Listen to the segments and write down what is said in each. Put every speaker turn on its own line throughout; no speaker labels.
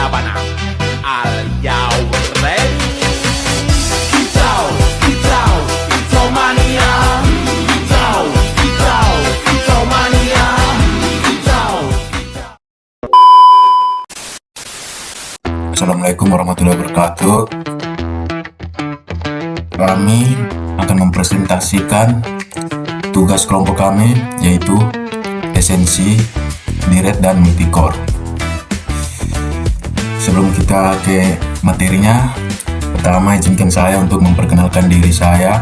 Labana. Are you ready? Kicau, kicau, kicau mania. Kicau, kicau, kicau mania. Kicau, kicau.
Assalamualaikum warahmatullahi wabarakatuh. Kami akan mempresentasikan tugas kelompok kami, yaitu esensi, direct, dan multicore. Sebelum kita ke materinya, pertama izinkan saya untuk memperkenalkan diri saya.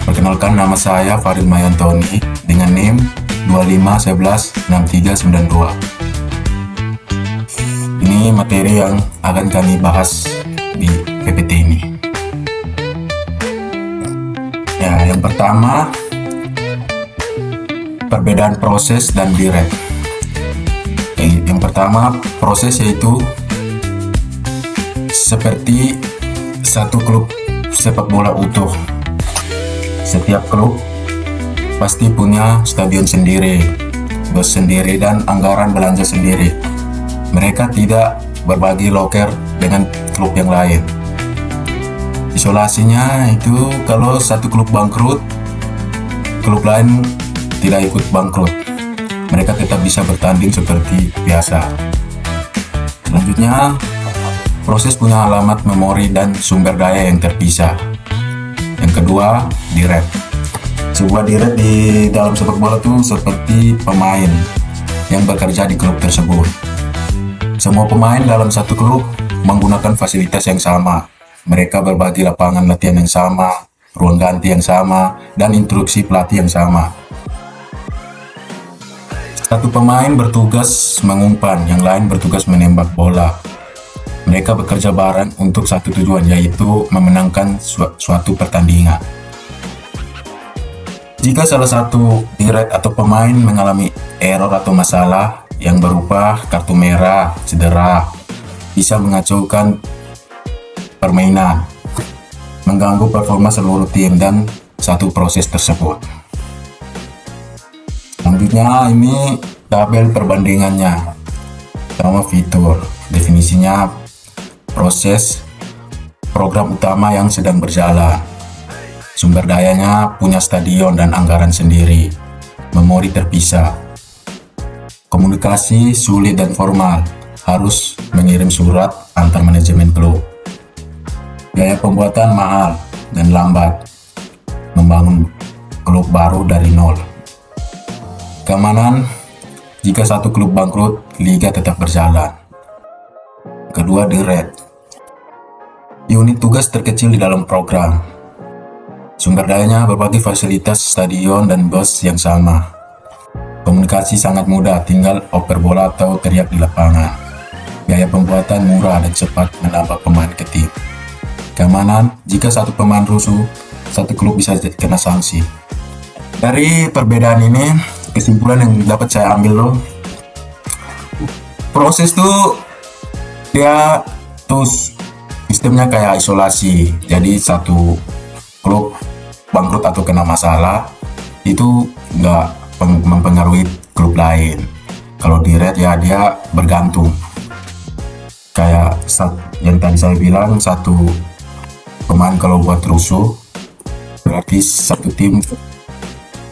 Perkenalkan, nama saya Fadil Mayantoni dengan NIM 25116392. Ini materi yang akan kami bahas di PPT ini. Ya, yang pertama, perbedaan proses dan direct. Yang pertama, proses yaitu seperti satu klub sepak bola utuh. Setiap klub pasti punya stadion sendiri, bos sendiri, dan anggaran belanja sendiri. Mereka tidak berbagi loker dengan klub yang lain. Isolasinya itu kalau satu klub bangkrut, klub lain tidak ikut bangkrut. Mereka tetap bisa bertanding seperti biasa. Selanjutnya, proses punya alamat memori dan sumber daya yang terpisah. Yang kedua, direct. Sebuah direct di dalam sepak bola itu seperti pemain yang bekerja di klub tersebut. Semua pemain dalam satu klub menggunakan fasilitas yang sama. Mereka berbagi lapangan latihan yang sama, ruang ganti yang sama, dan instruksi pelatih yang sama. Satu pemain bertugas mengumpan, yang lain bertugas menembak bola. Mereka bekerja bareng untuk satu tujuan, yaitu memenangkan suatu pertandingan. Jika salah satu direct atau pemain mengalami error atau masalah yang berupa kartu merah, cedera, bisa mengacaukan permainan, mengganggu performa seluruh tim dan satu proses tersebut. Selanjutnya, ini tabel perbandingannya. Pertama, fitur. Definisinya, proses program utama yang sedang berjalan. Sumber dayanya punya stadion dan anggaran sendiri. Memori terpisah. Komunikasi sulit dan formal. Harus mengirim surat antar manajemen klub. Biaya pembuatan mahal dan lambat. Membangun klub baru dari nol. Keamanan, jika satu klub bangkrut, liga tetap berjalan. Kedua, direct. Unit tugas terkecil di dalam program. Sumber dayanya berbagi fasilitas stadion dan bos yang sama. Komunikasi sangat mudah, tinggal oper bola atau teriak di lapangan. Biaya pembuatan murah dan cepat menambah pemain ke tim. Keamanan, jika satu pemain rusuh, satu klub bisa kena sanksi. Dari perbedaan ini, kesimpulan yang dapat saya ambil loh, proses tuh dia tuh sistemnya kayak isolasi. Jadi satu klub bangkrut atau kena masalah itu nggak mempengaruhi klub lain. Kalau direct ya dia bergantung. Kayak yang tadi saya bilang, satu pemain kalau buat rusuh berarti satu tim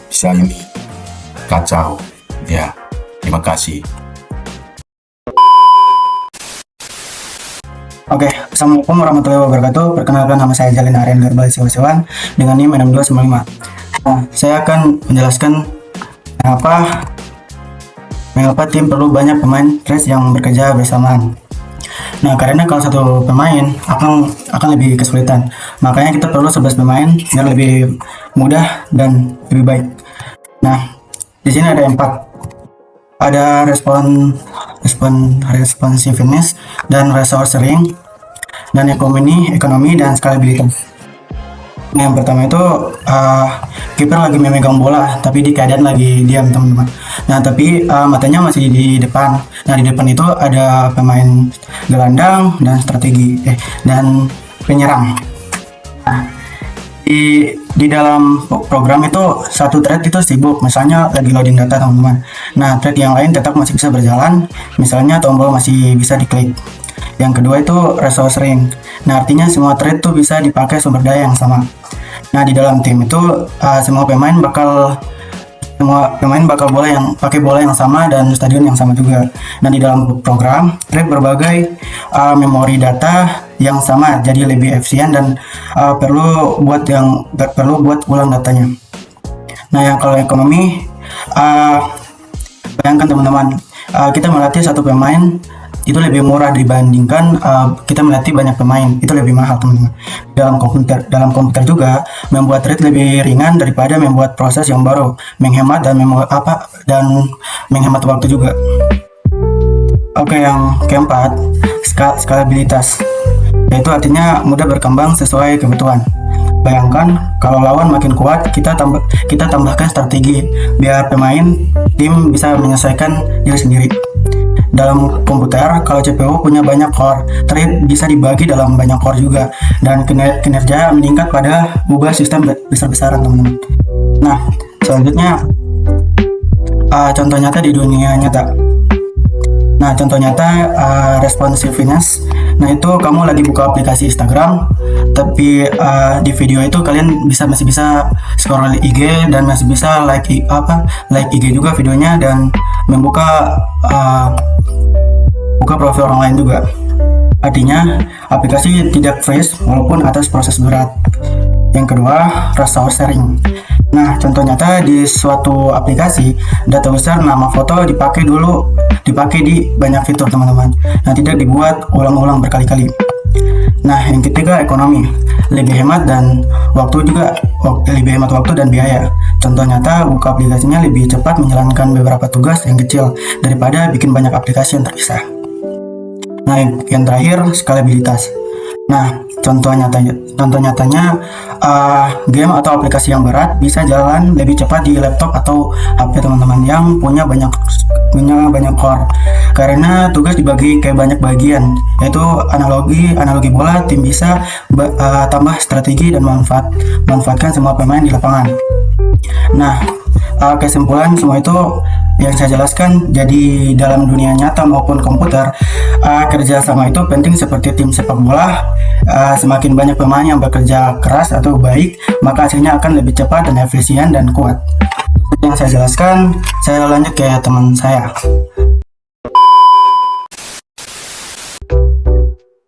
bisa ini kacau. Ya, terima kasih.
Oke, Assalamualaikum warahmatullahi wabarakatuh. Perkenalkan, nama saya Jalin Aryan Garbal Siwasewan dengan NIM 6295. Nah, saya akan menjelaskan mengapa tim perlu banyak pemain trash yang bekerja bersamaan. Nah, karena kalau satu pemain akan lebih kesulitan. Makanya kita perlu 11 pemain biar lebih mudah dan lebih baik. Nah, di sini ada 4. Ada responsiveness dan resource sharing, dan ekonomi dan scalability. Nah, yang pertama itu kiper lagi memegang bola tapi di keadaan lagi diam, teman-teman. Nah, tapi matanya masih di depan. Nah, di depan itu ada pemain gelandang dan dan penyerang. Nah, di dalam program itu satu thread itu sibuk, misalnya lagi loading data teman-teman. Nah, thread yang lain tetap masih bisa berjalan, misalnya tombol masih bisa diklik. Yang kedua itu resource ring. Nah, artinya semua thread tuh bisa dipakai sumber daya yang sama. Nah, di dalam tim itu semua pemain bakal bola yang pakai bola yang sama dan stadion yang sama juga. Nah, di dalam program thread berbagai memori data yang sama, jadi lebih efisien dan perlu buat ulang datanya. Nah, yang kalau ekonomi, bayangkan teman-teman, kita melatih satu pemain itu lebih murah dibandingkan kita melatih banyak pemain, itu lebih mahal teman-teman. Dalam komputer juga membuat thread lebih ringan daripada membuat proses yang baru, menghemat dan menghemat waktu juga. Oke, yang keempat, skalabilitas, yaitu artinya mudah berkembang sesuai kebutuhan. Bayangkan kalau lawan makin kuat, kita tambahkan strategi biar pemain tim bisa menyesuaikan diri sendiri. Dalam komputer, kalau CPU punya banyak core, thread bisa dibagi dalam banyak core juga, dan kinerja meningkat pada ubah sistem besar-besaran teman-teman. Nah, selanjutnya contoh nyata di dunia nyata. Nah, contoh nyata responsiveness. Nah, itu kamu lagi buka aplikasi Instagram, tapi di video itu kalian masih bisa scroll IG dan masih bisa like IG juga videonya dan membuka buka profil orang lain juga. Artinya aplikasi tidak freeze walaupun atas proses berat. Yang kedua, resource sharing. Nah, contoh nyata di suatu aplikasi, data besar nama foto dipakai di banyak fitur teman-teman. Nah, tidak dibuat ulang-ulang berkali-kali. Nah, yang ketiga, ekonomi. Lebih hemat waktu dan biaya. Contoh nyata, buka aplikasinya lebih cepat menjalankan beberapa tugas yang kecil daripada bikin banyak aplikasi yang terpisah. Nah, yang terakhir, skalabilitas. Nah, contoh nyatanya game atau aplikasi yang berat bisa jalan lebih cepat di laptop atau HP teman-teman yang punya banyak core, karena tugas dibagi ke banyak bagian, yaitu analogi bola. Tim bisa tambah strategi dan manfaatkan semua pemain di lapangan. Nah, kesimpulan semua itu yang saya jelaskan, jadi dalam dunia nyata maupun komputer, kerjasama itu penting seperti tim sepak bola. Semakin banyak pemain yang bekerja keras atau baik, maka hasilnya akan lebih cepat dan efisien dan kuat. Yang saya jelaskan, saya lanjut ke teman saya.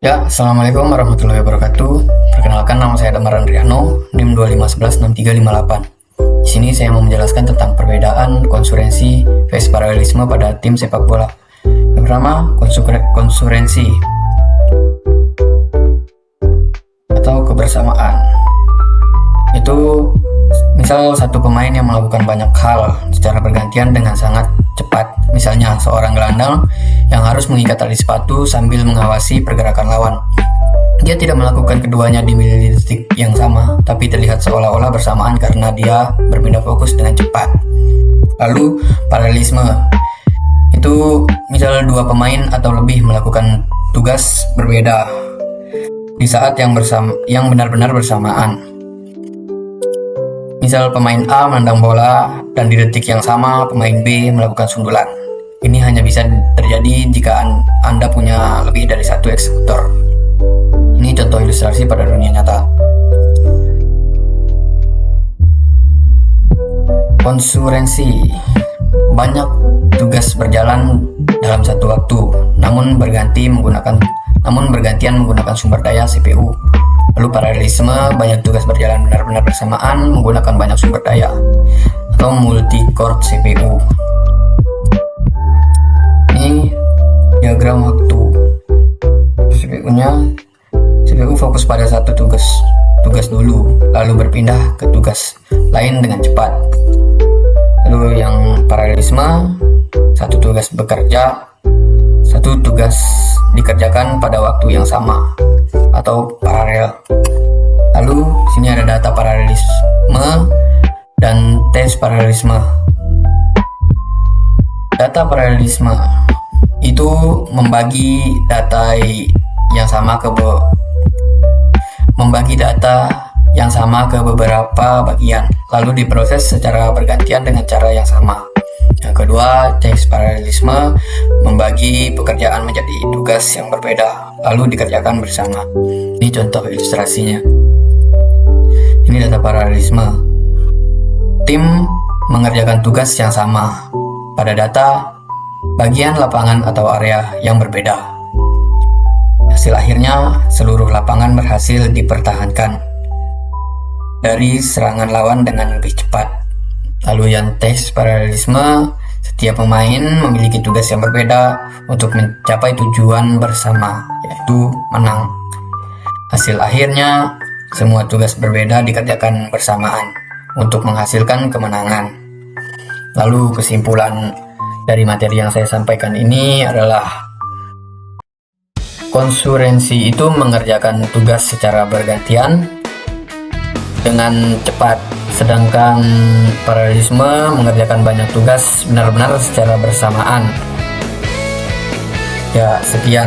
Ya, Assalamualaikum warahmatullahi wabarakatuh. Perkenalkan, nama saya Damar Andriano, NIM 25116358. Di sini saya mau menjelaskan tentang perbedaan konsurensi vs paralelisme pada tim sepak bola. Yang pertama, konsurensi atau kebersamaan. Itu misal satu pemain yang melakukan banyak hal secara bergantian dengan sangat cepat. Misalnya seorang gelandang yang harus mengikat tali sepatu sambil mengawasi pergerakan lawan. Dia tidak melakukan keduanya di milidetik yang sama, tapi terlihat seolah-olah bersamaan karena dia berpindah fokus dengan cepat. Lalu, paralelisme. Itu misal dua pemain atau lebih melakukan tugas berbeda di saat yang benar-benar bersamaan. Misal pemain A menendang bola dan di detik yang sama pemain B melakukan sundulan. Ini hanya bisa terjadi jika Anda punya lebih dari satu eksekutor. Ini contoh ilustrasi pada dunia nyata. Konsurensi. Banyak tugas berjalan dalam satu waktu, namun bergantian menggunakan sumber daya CPU. Lalu paralelisme, banyak tugas berjalan benar-benar bersamaan menggunakan banyak sumber daya, atau multi-core CPU. Ini diagram waktu. CPU fokus pada satu tugas dulu, lalu berpindah ke tugas lain dengan cepat. Lalu yang paralelisme, satu tugas dikerjakan pada waktu yang sama atau paralel. Lalu sini ada data paralelisme dan tes paralelisme. Data paralelisme itu membagi data yang sama ke beberapa bagian, lalu diproses secara bergantian dengan cara yang sama. Yang kedua, task paralelisme, membagi pekerjaan menjadi tugas yang berbeda, lalu dikerjakan bersama. Ini contoh ilustrasinya. Ini data paralelisme. Tim mengerjakan tugas yang sama pada data bagian lapangan atau area yang berbeda. Hasil akhirnya, seluruh lapangan berhasil dipertahankan dari serangan lawan dengan lebih cepat. Lalu yang task paralelisme, setiap pemain memiliki tugas yang berbeda untuk mencapai tujuan bersama, yaitu menang. Hasil akhirnya, semua tugas berbeda dikerjakan bersamaan untuk menghasilkan kemenangan. Lalu kesimpulan dari materi yang saya sampaikan ini adalah konsurensi itu mengerjakan tugas secara bergantian dengan cepat, sedangkan paralelisme mengerjakan banyak tugas benar-benar secara bersamaan. Ya, sekian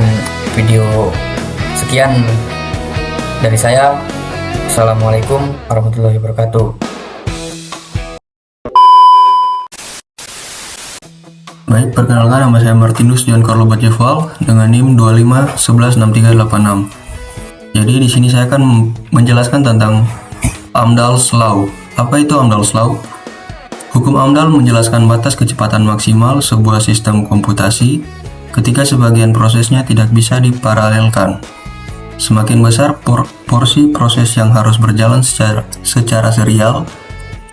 dari saya. Assalamualaikum warahmatullahi wabarakatuh.
Baik, perkenalkan, nama saya Martinus Giancarlo Baccheval dengan NIM 25116386. Jadi di sini saya akan menjelaskan tentang Amdahl's Law. Apa itu Amdahl's Law? Hukum Amdahl menjelaskan batas kecepatan maksimal sebuah sistem komputasi ketika sebagian prosesnya tidak bisa diparalelkan. Semakin besar porsi proses yang harus berjalan secara serial,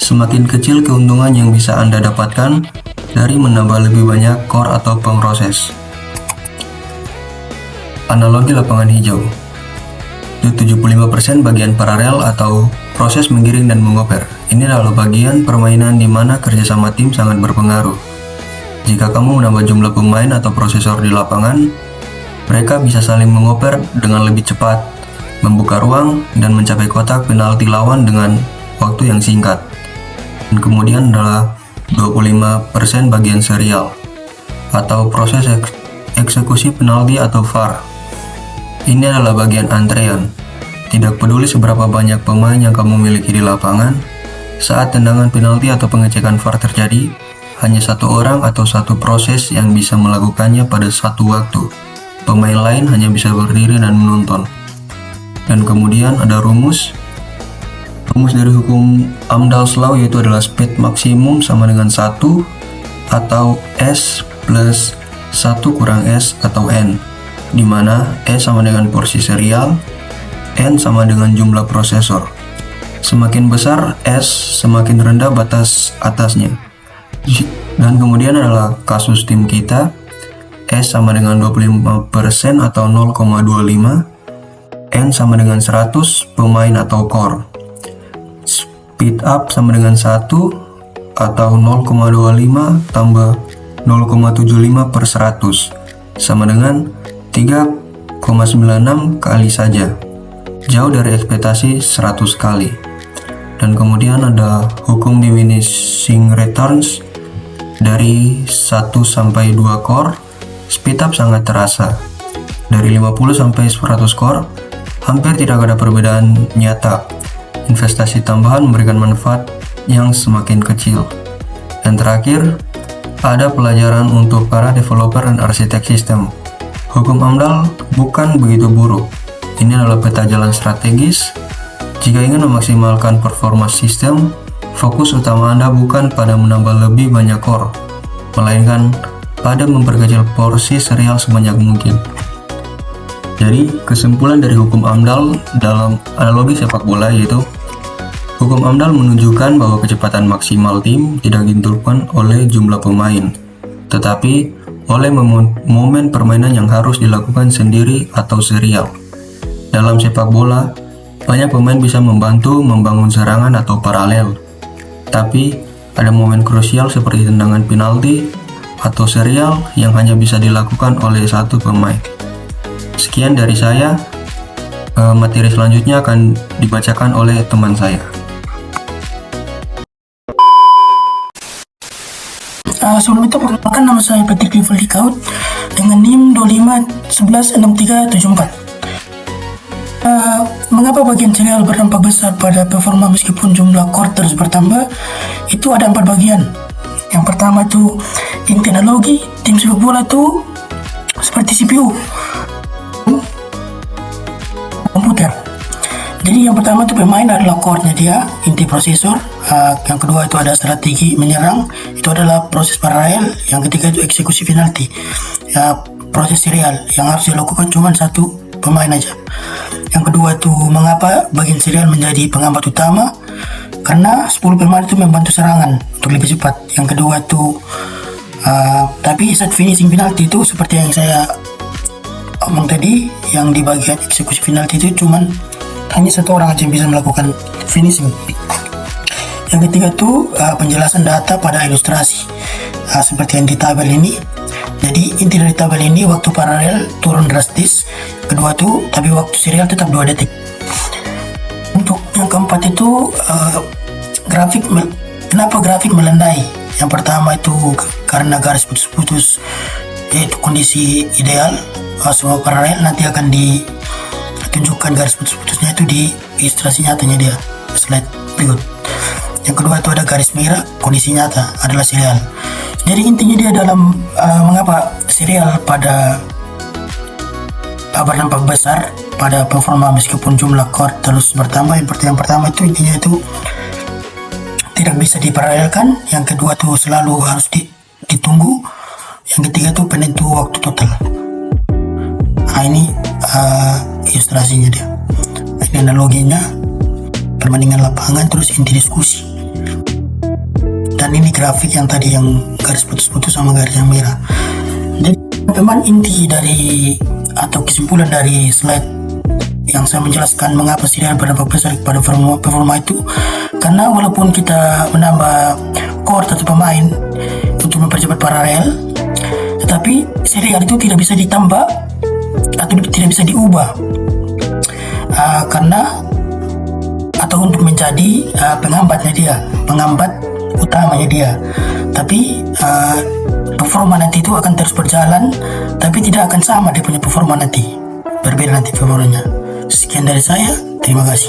semakin kecil keuntungan yang bisa Anda dapatkan dari menambah lebih banyak core atau pemroses. Analogi lapangan hijau. 75% bagian paralel atau proses menggiring dan mengoper. Ini adalah bagian permainan di mana kerjasama tim sangat berpengaruh. Jika kamu menambah jumlah pemain atau prosesor di lapangan, mereka bisa saling mengoper dengan lebih cepat, membuka ruang, dan mencapai kotak penalti lawan dengan waktu yang singkat. Dan kemudian adalah 25% bagian serial atau proses eksekusi penalti atau VAR. Ini adalah bagian antrean. Tidak peduli seberapa banyak pemain yang kamu miliki di lapangan, saat tendangan penalti atau pengecekan VAR terjadi, hanya satu orang atau satu proses yang bisa melakukannya pada satu waktu. Pemain lain hanya bisa berdiri dan menonton. Dan kemudian ada rumus dari hukum Amdahl's Law, yaitu adalah speed maksimum sama dengan 1 atau S plus 1 kurang S atau N, di mana S sama dengan porsi serial, N sama dengan jumlah prosesor. Semakin besar S, semakin rendah batas atasnya. Dan kemudian adalah kasus tim kita, S sama dengan 25% atau 0,25, N sama dengan 100 pemain atau core. Speed up sama dengan 1 atau 0,25 tambah 0,75 per 100 sama dengan 3,96 kali saja, jauh dari ekspektasi 100 kali. Dan kemudian ada hukum diminishing returns. Dari 1 sampai 2 core, speed up sangat terasa. Dari 50 sampai 100 core, hampir tidak ada perbedaan nyata. Investasi tambahan memberikan manfaat yang semakin kecil. Dan terakhir, ada pelajaran untuk para developer dan arsitek sistem. Hukum Amdahl bukan begitu buruk. Ini adalah peta jalan strategis. Jika ingin memaksimalkan performa sistem, fokus utama Anda bukan pada menambah lebih banyak core, melainkan pada memperkecil porsi serial sebanyak mungkin. Jadi, kesimpulan dari hukum Amdahl dalam analogi sepak bola yaitu hukum Amdahl menunjukkan bahwa kecepatan maksimal tim tidak ditentukan oleh jumlah pemain, tetapi oleh momen permainan yang harus dilakukan sendiri atau serial. Dalam sepak bola, banyak pemain bisa membantu membangun serangan atau paralel, tapi ada momen krusial seperti tendangan penalti atau serial yang hanya bisa dilakukan oleh satu pemain. Sekian dari saya. Materi selanjutnya akan dibacakan oleh teman saya.
Sebelum itu perkenalkan, nama saya Patrick Rivaldi Kaut dengan NIM 25116374. mengapa bagian serial berdampak besar pada performa meskipun jumlah core terus bertambah? Itu ada 4 bagian. Yang pertama itu inti analogi, tim sepak bola itu seperti CPU komputer. Jadi yang pertama itu pemain adalah core-nya dia, inti prosesor. Yang kedua itu ada strategi menyerang, itu adalah proses paralel. Yang ketiga itu eksekusi penalti, proses serial yang harus dilakukan cuma satu pemain aja. Yang kedua itu mengapa bagian serial menjadi penghambat utama, karena 10 pemain itu membantu serangan untuk lebih cepat. Yang kedua itu tapi saat finishing penalti itu seperti yang saya omong tadi, yang di bagian eksekusi penalti itu cuman hanya satu orang aja yang bisa melakukan finishing. Yang ketiga itu penjelasan data pada ilustrasi, seperti yang di tabel ini. Jadi inti dari tabel ini, waktu paralel turun drastis. Kedua itu, tapi waktu serial tetap 2 detik. Untuk yang keempat itu grafik. Kenapa grafik melandai? Yang pertama itu karena garis putus-putus, yaitu kondisi ideal. Semua paralel nanti akan ditunjukkan garis putus-putusnya itu di ilustrasi nyatanya dia, slide berikut. Yang kedua itu ada garis merah, kondisi nyata adalah serial. Jadi intinya dia dalam mengapa serial pada berdampak besar pada performa meskipun jumlah core terus bertambah. Yang pertama itu intinya itu tidak bisa diparalelkan. Yang kedua itu selalu harus ditunggu. Yang ketiga itu penentu waktu total. Ini ilustrasinya dia. Ini analoginya, perbandingan lapangan, terus inti diskusi. Dan ini grafik yang tadi yang garis putus-putus sama garis yang merah. Jadi teman inti dari atau kesimpulan dari slide yang saya menjelaskan mengapa serial berdampak besar pada performa itu, karena walaupun kita menambah core atau pemain untuk mempercepat paralel, tetapi serial itu tidak bisa ditambah atau tidak bisa diubah karena atau untuk menjadi penghambatnya dia, penghambat utamanya dia. Tapi performa nanti itu akan terus berjalan, tapi tidak akan sama dia punya performa nanti, berbeda nanti performanya. Sekian dari saya, terima kasih.